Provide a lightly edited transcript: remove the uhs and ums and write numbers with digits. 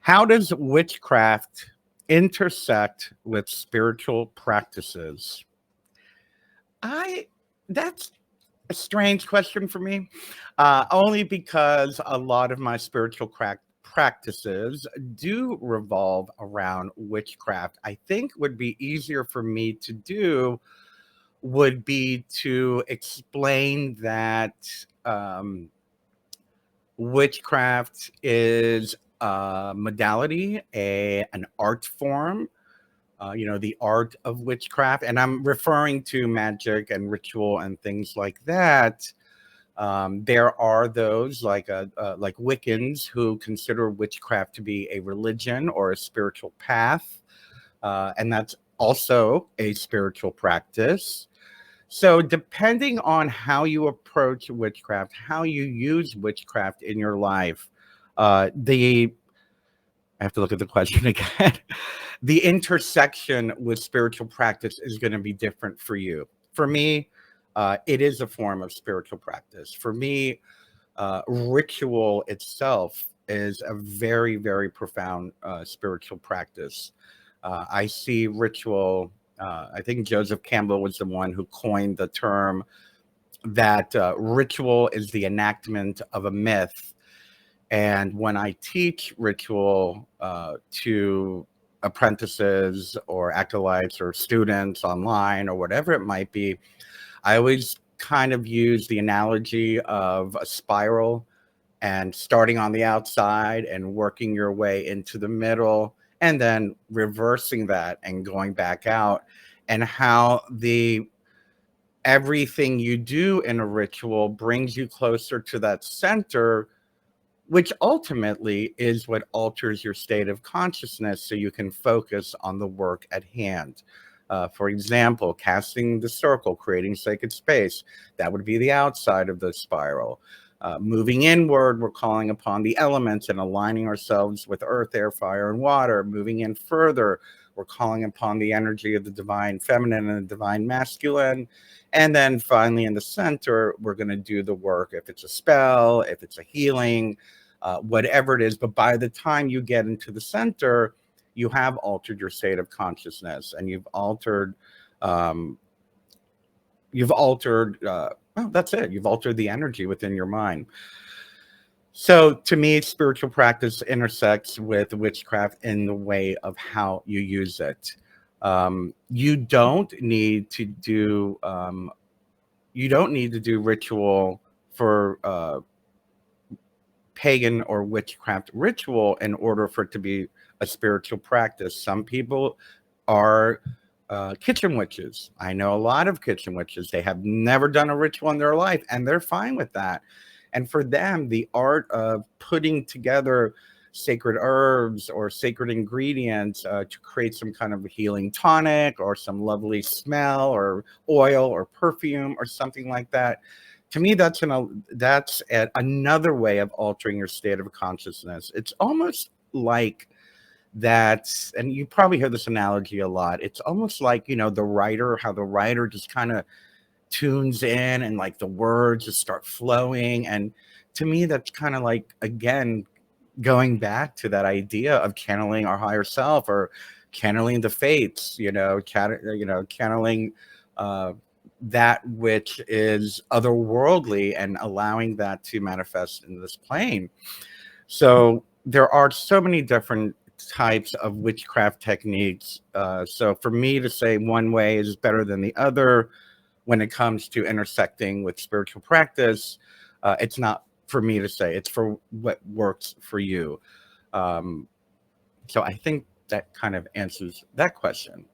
How does witchcraft intersect with spiritual practices? I That's a strange question for me, only because a lot of my spiritual practices do revolve around witchcraft. I think would be easier for me to do would be to explain that um, witchcraft is a modality, an art form, the art of witchcraft. And I'm referring to magic and ritual and things like that. There are those like Wiccans who consider witchcraft to be a religion or a spiritual path, and that's also a spiritual practice. So, depending on how you approach witchcraft, how you use witchcraft in your life, the I have to look at the question again. The intersection with spiritual practice is going to be different for you. For me, it is a form of spiritual practice. For me, ritual itself is a very, very profound spiritual practice. I see ritual. I think Joseph Campbell was the one who coined the term that ritual is the enactment of a myth. And when I teach ritual to apprentices or acolytes or students online or whatever it might be, I always kind of use the analogy of a spiral and starting on the outside and working your way into the middle and then reversing that and going back out, and how the everything you do in a ritual brings you closer to that center, which ultimately is what alters your state of consciousness so you can focus on the work at hand. For example, casting the circle, creating sacred space, that would be the outside of the spiral. Moving inward, we're calling upon the elements and aligning ourselves with earth, air, fire, and water. Moving in further, we're calling upon the energy of the divine feminine and the divine masculine. And then finally, in the center, we're going to do the work, if it's a spell, if it's a healing, whatever it is. But by the time you get into the center, you have altered your state of consciousness, and um, well, that's it. You've altered the energy within your mind. So to me, spiritual practice intersects with witchcraft in the way of how you use it. You don't need to do ritual for pagan or witchcraft ritual in order for it to be a spiritual practice. Some people are kitchen witches. I know a lot of kitchen witches. They have never done a ritual in their life, and they're fine with that. And for them, the art of putting together sacred herbs or sacred ingredients to create some kind of healing tonic or some lovely smell or oil or perfume or something like that, to me, that's another way of altering your state of consciousness. It's almost like that, and you probably hear this analogy a lot. It's almost like, the writer, how the writer just kind of tunes in and like the words just start flowing. And to me, that's kind of like, again, going back to that idea of channeling our higher self or channeling the fates, channeling uh, that which is otherworldly and allowing that to manifest in this plane. So there are so many different types of witchcraft techniques. So for me to say one way is better than the other when it comes to intersecting with spiritual practice, it's not for me to say. It's for what works for you. Um, so I think that kind of answers that question.